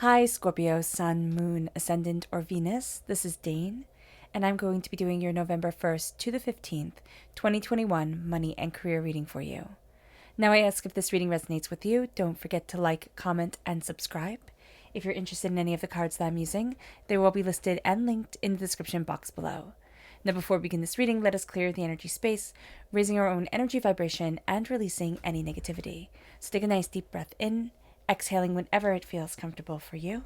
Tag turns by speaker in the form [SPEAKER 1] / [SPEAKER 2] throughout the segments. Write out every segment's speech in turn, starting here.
[SPEAKER 1] Hi, Scorpio, Sun, Moon, Ascendant, or Venus. This is Dane, and I'm going to be doing your November 1st to the 15th, 2021 money and career reading for you. Now, I ask if this reading resonates with you. Don't forget to like, comment, and subscribe. If you're interested in any of the cards that I'm using, they will be listed and linked in the description box below. Now, before we begin this reading, let us clear the energy space, raising our own energy vibration and releasing any negativity. So take a nice deep breath in, exhaling whenever it feels comfortable for you.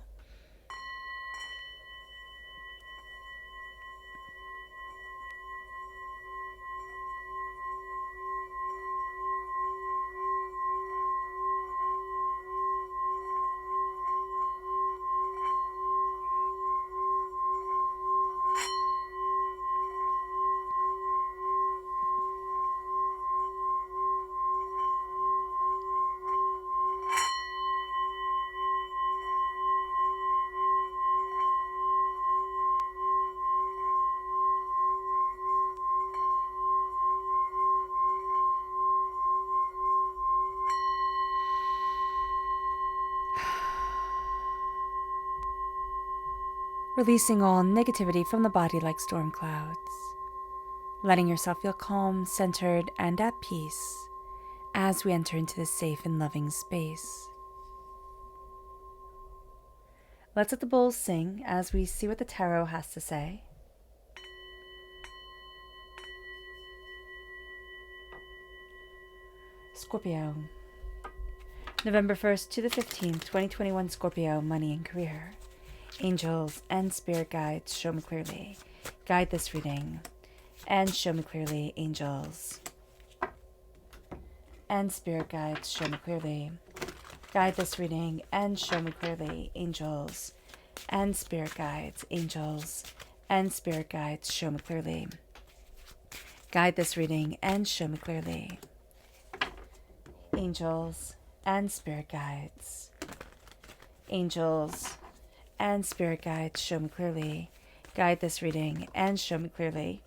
[SPEAKER 1] Releasing all negativity from the body like storm clouds. Letting yourself feel calm, centered, and at peace as we enter into this safe and loving space. Let's let the bowls sing as we see what the tarot has to say. Scorpio. November 1st to the 15th, 2021 Scorpio, money and career. Angels and spirit guides, show me clearly. Guide this reading and show me clearly, angels. And spirit guides, show me clearly. Guide this reading and show me clearly, angels. And spirit guides, angels. And spirit guides, show me clearly. Guide this reading and show me clearly. Angels and spirit guides. Angels and spirit guides, show me clearly. Guide this reading and show me clearly.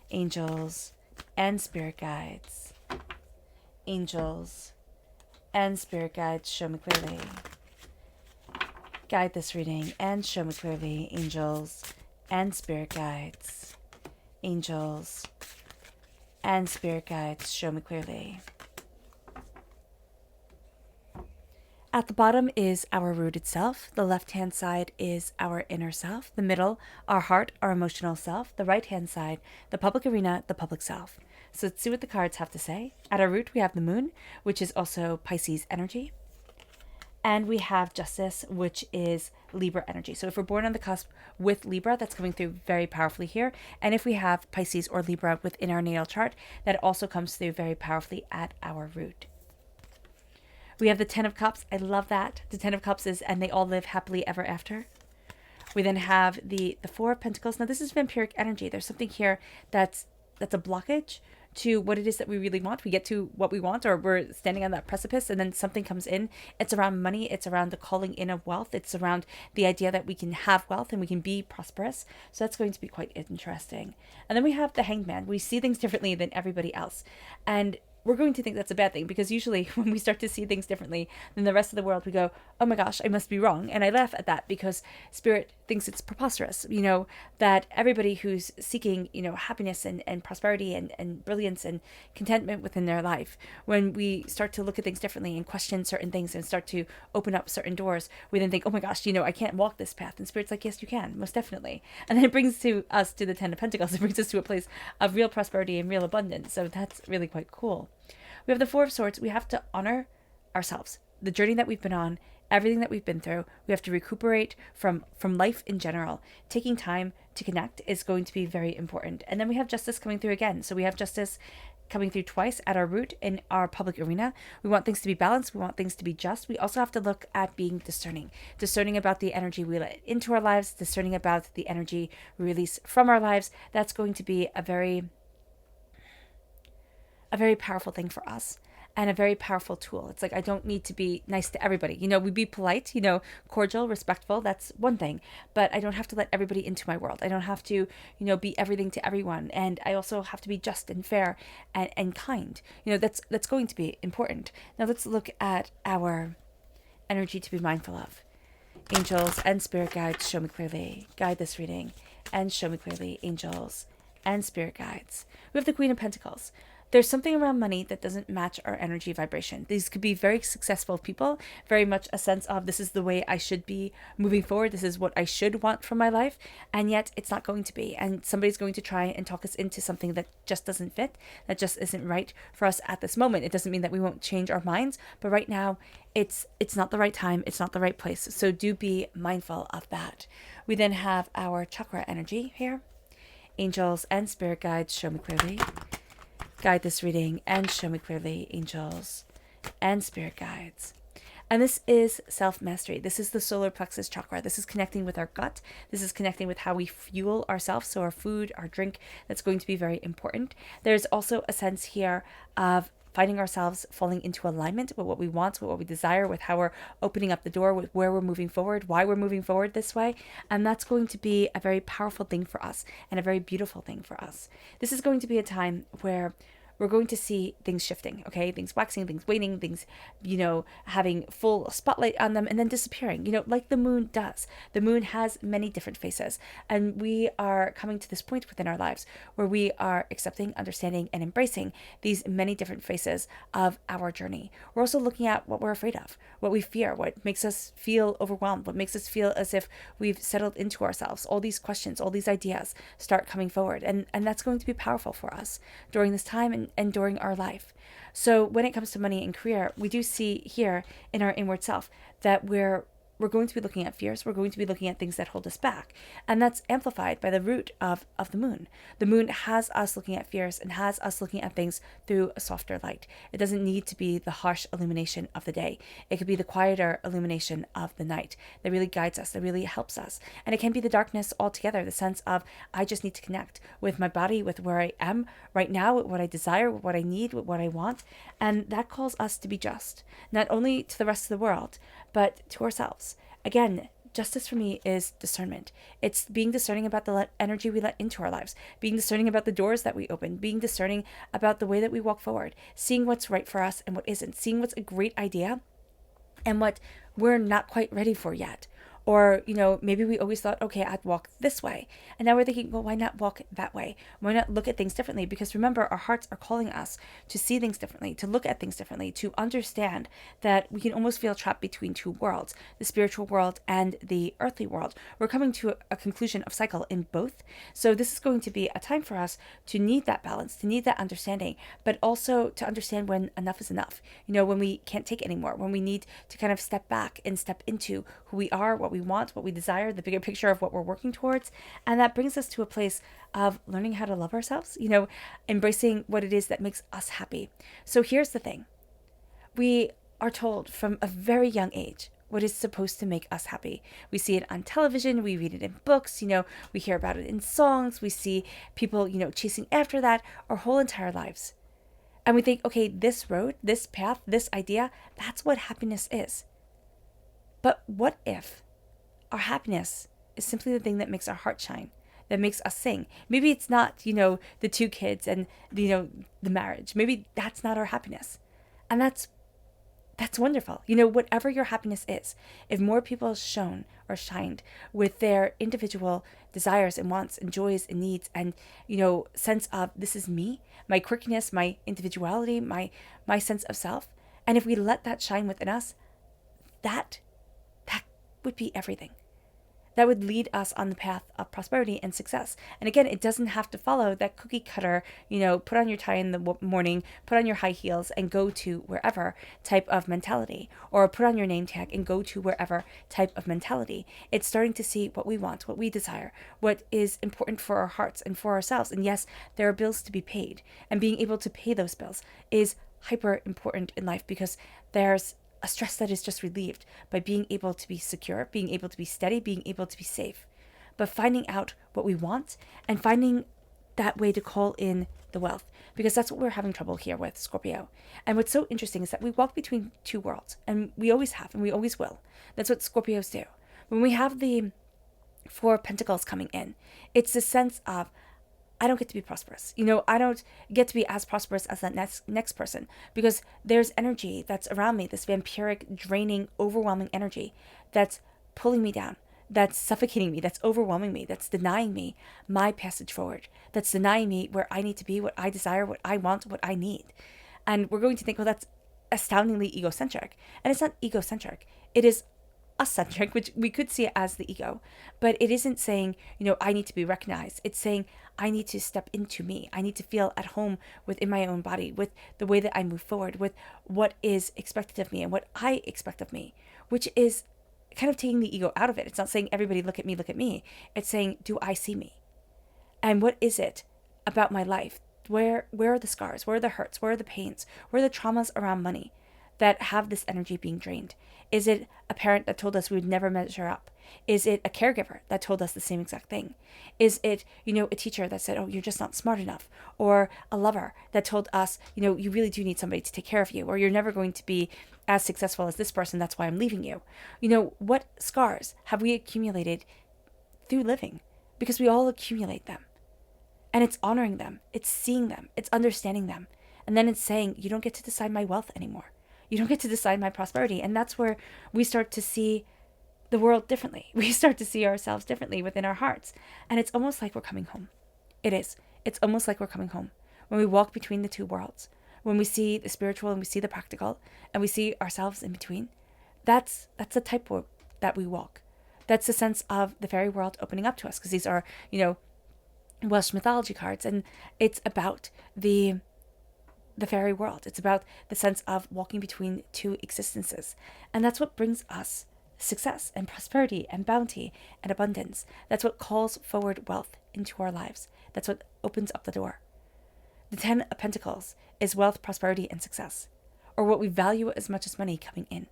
[SPEAKER 1] Angels and spirit guides. Angels and spirit guides, show me clearly. Guide this reading and show me clearly, angels and spirit guides. Angels and spirit guides, show me clearly. At the bottom is our rooted self. The left-hand side is our inner self. The middle, our heart, our emotional self. The right-hand side, the public arena, the public self. So let's see what the cards have to say. At our root, we have the moon, which is also Pisces energy. And we have justice, which is Libra energy. So if we're born on the cusp with Libra, that's coming through very powerfully here. And if we have Pisces or Libra within our natal chart, that also comes through very powerfully at our root. We have the Ten of Cups. I love that. The Ten of Cups is, and they all live happily ever after. We then have the Four of Pentacles. Now, this is vampiric energy. There's something here that's a blockage to what it is that we really want. We get to what we want, or we're standing on that precipice, and then something comes in. It's around money. It's around the calling in of wealth. It's around the idea that we can have wealth and we can be prosperous. So that's going to be quite interesting. And then we have the Hanged Man. We see things differently than everybody else. And we're going to think that's a bad thing, because usually when we start to see things differently than the rest of the world, we go, oh my gosh, I must be wrong. And I laugh at that because Spirit thinks it's preposterous, that everybody who's seeking, happiness and prosperity and brilliance and contentment within their life, when we start to look at things differently and question certain things and start to open up certain doors, we then think, oh my gosh, I can't walk this path. And Spirit's like, yes, you can, most definitely. And then it brings us to the Ten of Pentacles. It brings us to a place of real prosperity and real abundance. So that's really quite cool. We have the Four of Swords. We have to honor ourselves, the journey that we've been on, everything that we've been through. We have to recuperate from life in general. Taking time to connect is going to be very important. And then we have Justice coming through again. So we have Justice coming through twice at our root in our public arena. We want things to be balanced. We want things to be just. We also have to look at being discerning about the energy we let into our lives, discerning about the energy we release from our lives. That's going to be a very powerful thing for us, and a very powerful tool. It's like, I don't need to be nice to everybody. We be polite, cordial, respectful. That's one thing, but I don't have to let everybody into my world. I don't have to, be everything to everyone. And I also have to be just and fair and kind. That's going to be important. Now let's look at our energy to be mindful of. Angels and spirit guides, show me clearly. Guide this reading and show me clearly, angels and spirit guides. We have the Queen of Pentacles. There's something around money that doesn't match our energy vibration. These could be very successful people, very much a sense of this is the way I should be moving forward. This is what I should want from my life. And yet it's not going to be. And somebody's going to try and talk us into something that just doesn't fit, that just isn't right for us at this moment. It doesn't mean that we won't change our minds, but right now it's not the right time. It's not the right place. So do be mindful of that. We then have our chakra energy here. Angels and spirit guides, show me clearly. Guide this reading and show me clearly, angels and spirit guides. And this is self-mastery. This is the solar plexus chakra. This is connecting with our gut. This is connecting with how we fuel ourselves. So our food, our drink, that's going to be very important. There's also a sense here of finding ourselves falling into alignment with what we want, with what we desire, with how we're opening up the door, with where we're moving forward, why we're moving forward this way. And that's going to be a very powerful thing for us and a very beautiful thing for us. This is going to be a time where we're going to see things shifting, okay? Things waxing, things waning, things, having full spotlight on them and then disappearing, like the moon does. The moon has many different faces. And we are coming to this point within our lives where we are accepting, understanding, and embracing these many different faces of our journey. We're also looking at what we're afraid of, what we fear, what makes us feel overwhelmed, what makes us feel as if we've settled into ourselves. All these questions, all these ideas start coming forward. And that's going to be powerful for us during this time and during our life. So when it comes to money and career, we do see here in our inward self that we're going to be looking at fears. We're going to be looking at things that hold us back. And that's amplified by the root of the moon. The moon has us looking at fears and has us looking at things through a softer light. It doesn't need to be the harsh illumination of the day. It could be the quieter illumination of the night that really guides us, that really helps us. And it can be the darkness altogether, the sense of I just need to connect with my body, with where I am right now, with what I desire, with what I need, with what I want. And that calls us to be just, not only to the rest of the world, but to ourselves. Again, justice for me is discernment. It's being discerning about the energy we let into our lives, being discerning about the doors that we open, being discerning about the way that we walk forward, seeing what's right for us and what isn't, seeing what's a great idea and what we're not quite ready for yet. Or, maybe we always thought, okay, I'd walk this way. And now we're thinking, well, why not walk that way? Why not look at things differently? Because remember, our hearts are calling us to see things differently, to look at things differently, to understand that we can almost feel trapped between two worlds, the spiritual world and the earthly world. We're coming to a conclusion of cycle in both. So this is going to be a time for us to need that balance, to need that understanding, but also to understand when enough is enough. When we can't take anymore, when we need to kind of step back and step into who we are, what we want, what we desire, the bigger picture of what we're working towards. And that brings us to a place of learning how to love ourselves, embracing what it is that makes us happy. So here's the thing. We are told from a very young age what is supposed to make us happy. We see it on television, we read it in books, we hear about it in songs, we see people, chasing after that our whole entire lives. And we think, okay, this road, this path, this idea, that's what happiness is. But what if our happiness is simply the thing that makes our heart shine, that makes us sing? Maybe it's not, the 2 kids and, the marriage. Maybe that's not our happiness. And that's wonderful. Whatever your happiness is, if more people shone or shined with their individual desires and wants and joys and needs and, sense of this is me, my quirkiness, my individuality, my sense of self. And if we let that shine within us, that would be everything. That would lead us on the path of prosperity and success. And again, it doesn't have to follow that cookie cutter, put on your tie in the morning, put on your high heels and go to wherever type of mentality, or put on your name tag and go to wherever type of mentality. It's starting to see what we want, what we desire, what is important for our hearts and for ourselves. And yes, there are bills to be paid, and being able to pay those bills is hyper important in life because there's a stress that is just relieved by being able to be secure, being able to be steady, being able to be safe. But finding out what we want and finding that way to call in the wealth, because that's what we're having trouble here with Scorpio. And what's so interesting is that we walk between two worlds, and we always have, and we always will. That's what Scorpios do. When we have the 4 Pentacles coming in, it's a sense of, I don't get to be prosperous. I don't get to be as prosperous as that next person because there's energy that's around me, this vampiric, draining, overwhelming energy that's pulling me down, that's suffocating me, that's overwhelming me, that's denying me my passage forward, that's denying me where I need to be, what I desire, what I want, what I need. And we're going to think, well, that's astoundingly egocentric. And it's not egocentric. It is us-centric, which we could see it as the ego. But it isn't saying, I need to be recognized. It's saying I need to step into me. I need to feel at home within my own body, with the way that I move forward, with what is expected of me and what I expect of me, which is kind of taking the ego out of it. It's not saying everybody look at me, look at me. It's saying, do I see me? And what is it about my life? Where are the scars? Where are the hurts? Where are the pains? Where are the traumas around money that have this energy being drained? Is it a parent that told us we would never measure up? Is it a caregiver that told us the same exact thing? Is it, a teacher that said, oh, you're just not smart enough? Or a lover that told us, you really do need somebody to take care of you, or you're never going to be as successful as this person, that's why I'm leaving you. What scars have we accumulated through living? Because we all accumulate them. And it's honoring them, it's seeing them, it's understanding them. And then it's saying, you don't get to decide my wealth anymore. You don't get to decide my prosperity. And that's where we start to see the world differently. We start to see ourselves differently within our hearts. And it's almost like we're coming home. It is. It's almost like we're coming home. When we walk between the two worlds, when we see the spiritual and we see the practical, and we see ourselves in between, that's the type that we walk. That's the sense of the fairy world opening up to us, because these are, Welsh mythology cards, and it's about the fairy world. It's about the sense of walking between two existences. And that's what brings us success and prosperity and bounty and abundance. That's what calls forward wealth into our lives. That's what opens up the door. The 10 of Pentacles is wealth, prosperity, and success, or what we value as much as money coming in.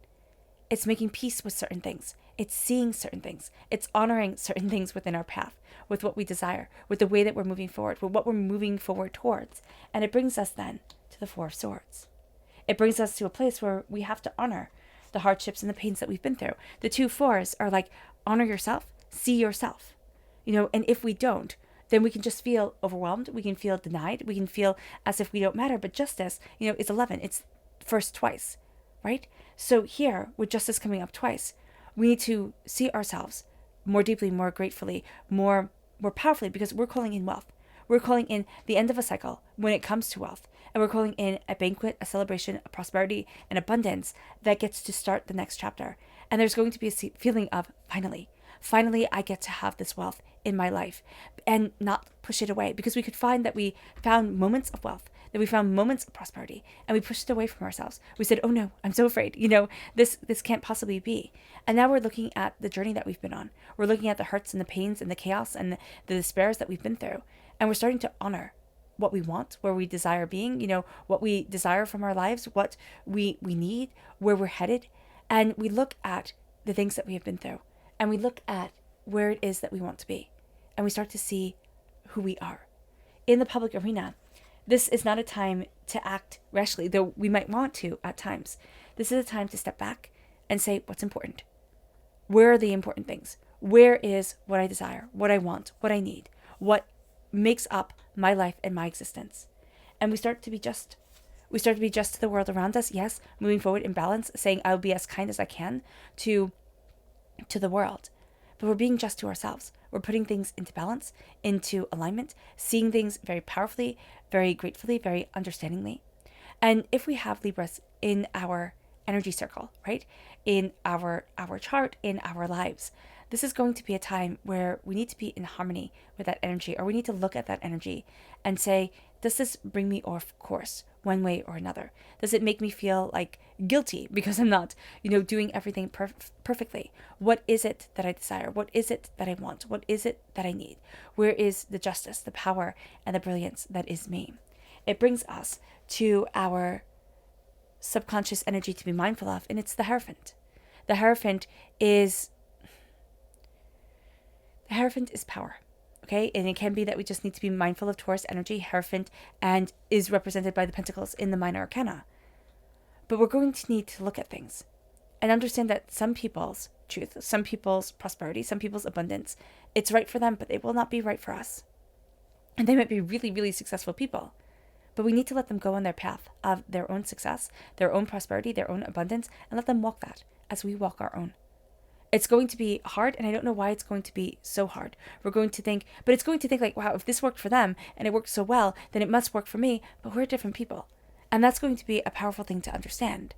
[SPEAKER 1] It's making peace with certain things. It's seeing certain things. It's honoring certain things within our path, with what we desire, with the way that we're moving forward, with what we're moving forward towards. And it brings us then to the Four of Swords. It brings us to a place where we have to honor the hardships and the pains that we've been through. The two fours are like, honor yourself, see yourself. And if we don't, then we can just feel overwhelmed. We can feel denied. We can feel as if we don't matter. But justice, is 11. It's first twice, right? So here, with justice coming up twice, we need to see ourselves more deeply, more gratefully, more powerfully, because we're calling in wealth. We're calling in the end of a cycle when it comes to wealth. And we're calling in a banquet, a celebration, a prosperity, an abundance that gets to start the next chapter. And there's going to be a feeling of, finally, I get to have this wealth in my life, and not push it away, because we could find that we found moments of wealth, that we found moments of prosperity, and we pushed it away from ourselves. We said, oh no, I'm so afraid, this can't possibly be. And now we're looking at the journey that we've been on. We're looking at the hurts and the pains and the chaos and the despairs that we've been through. And we're starting to honor what we want, where we desire being, what we desire from our lives, what we need, where we're headed. And we look at the things that we have been through, and we look at where it is that we want to be. And we start to see who we are. In the public arena, this is not a time to act rashly, though we might want to at times. This is a time to step back and say, what's important? Where are the important things? Where is what I desire, what I want, what I need, what makes up my life and my existence? And we start to be just. We start to be just to the world around us, yes, moving forward in balance, saying I'll be as kind as I can to the world. But we're being just to ourselves. We're putting things into balance, into alignment, seeing things very powerfully, very gratefully, very understandingly. And if we have Libras in our energy circle, right, in our chart, in our lives, this is going to be a time where we need to be in harmony with that energy, or we need to look at that energy and say, does this bring me off course one way or another? Does it make me feel like guilty because I'm not, doing everything perfectly? What is it that I desire? What is it that I want? What is it that I need? Where is the justice, the power, and the brilliance that is me? It brings us to our subconscious energy to be mindful of, and it's the Hierophant. The Hierophant is power. Okay, and it can be that we just need to be mindful of Taurus energy, Hierophant, and is represented by the Pentacles in the Minor Arcana. But we're going to need to look at things and understand that some people's truth, some people's prosperity, some people's abundance, it's right for them, but it will not be right for us. And they might be really, really successful people, but we need to let them go on their path of their own success, their own prosperity, their own abundance, and let them walk that as we walk our own. It's going to be hard, and I don't know why it's going to be so hard. We're going to think, but it's going to think like, wow, if this worked for them and it worked so well, then it must work for me, but we're different people. And that's going to be a powerful thing to understand.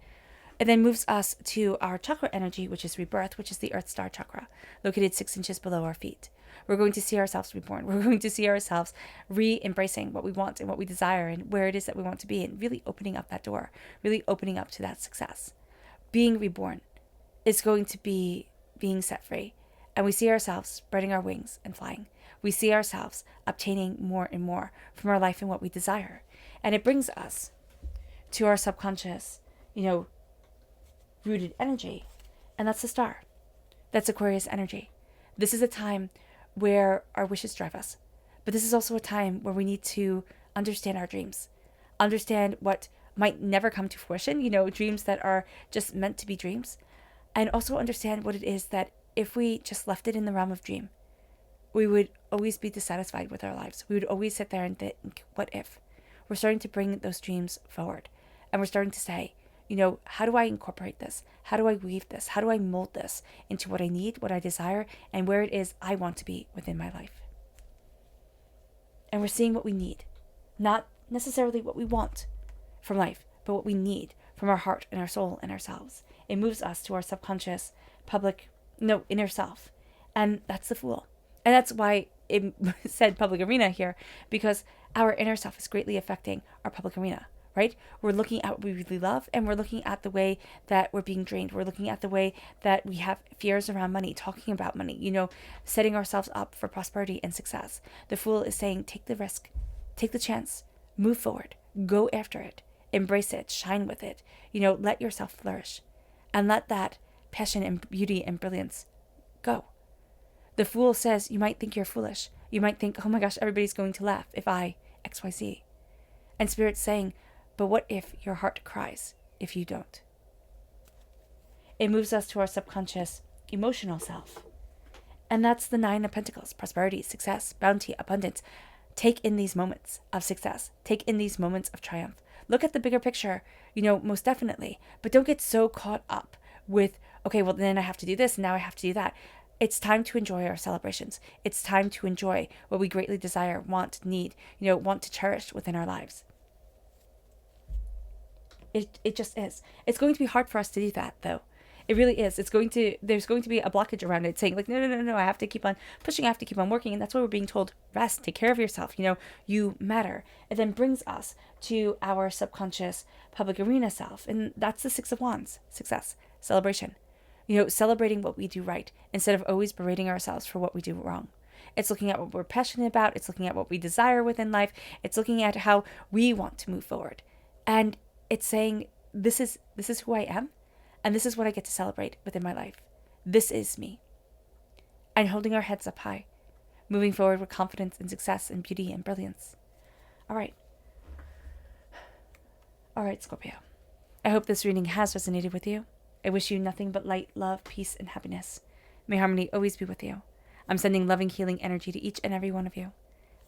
[SPEAKER 1] It then moves us to our chakra energy, which is rebirth, which is the Earth Star chakra, located 6 inches below our feet. We're going to see ourselves reborn. We're going to see ourselves re-embracing what we want and what we desire and where it is that we want to be, and really opening up that door, really opening up to that success. Being reborn is going to be being set free. And we see ourselves spreading our wings and flying. We see ourselves obtaining more and more from our life and what we desire. And it brings us to our subconscious, rooted energy. And that's the star. That's Aquarius energy. This is a time where our wishes drive us. But this is also a time where we need to understand our dreams, understand what might never come to fruition, dreams that are just meant to be dreams, and also understand what it is that if we just left it in the realm of dream, we would always be dissatisfied with our lives. We would always sit there and think, what if? We're starting to bring those dreams forward. And we're starting to say, how do I incorporate this? How do I weave this? How do I mold this into what I need, what I desire, and where it is I want to be within my life? And we're seeing what we need, not necessarily what we want from life, but what we need from our heart and our soul and ourselves. It moves us to our subconscious, inner self. And that's the Fool. And that's why it said public arena here, because our inner self is greatly affecting our public arena, right? We're looking at what we really love, and we're looking at the way that we're being drained. We're looking at the way that we have fears around money, talking about money, setting ourselves up for prosperity and success. The Fool is saying, take the risk, take the chance, move forward, go after it, embrace it, shine with it, let yourself flourish, and let that passion and beauty and brilliance go. The Fool says you might think you're foolish. You might think, oh my gosh, everybody's going to laugh if I XYZ. And Spirit's saying, but what if your heart cries if you don't? It moves us to our subconscious emotional self. And that's the 9 of Pentacles: prosperity, success, bounty, abundance. Take in these moments of success. Take in these moments of triumph. Look at the bigger picture, most definitely. But don't get so caught up with, okay, well, then I have to do this, and now I have to do that. It's time to enjoy our celebrations. It's time to enjoy what we greatly desire, want, need, want to cherish within our lives. It just is. It's going to be hard for us to do that, though. It really is. There's going to be a blockage around it, saying like, no, I have to keep on pushing, I have to keep on working. And that's why we're being told, rest, take care of yourself, you matter. It then brings us to our subconscious public arena self. And that's the 6 of Wands: success, celebration, celebrating what we do right instead of always berating ourselves for what we do wrong. It's looking at what we're passionate about. It's looking at what we desire within life. It's looking at how we want to move forward. And it's saying, this is who I am. And this is what I get to celebrate within my life. This is me. And holding our heads up high, moving forward with confidence and success and beauty and brilliance. All right, Scorpio. I hope this reading has resonated with you. I wish you nothing but light, love, peace, and happiness. May harmony always be with you. I'm sending loving, healing energy to each and every one of you.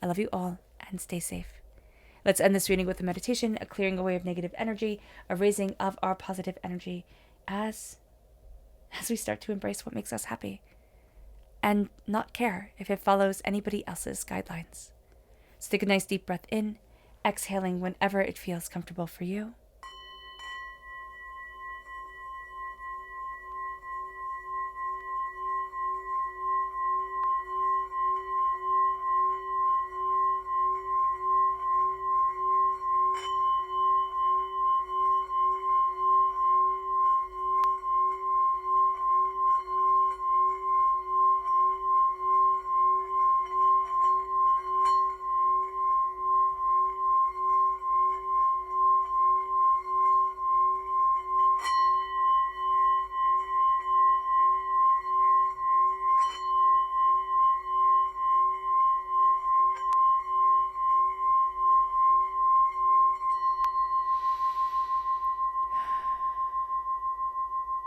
[SPEAKER 1] I love you all, and stay safe. Let's end this reading with a meditation, a clearing away of negative energy, a raising of our positive energy as we start to embrace what makes us happy and not care if it follows anybody else's guidelines. So take a nice deep breath in, exhaling whenever it feels comfortable for you.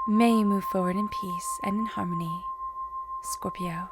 [SPEAKER 1] May you move forward in peace and in harmony, Scorpio.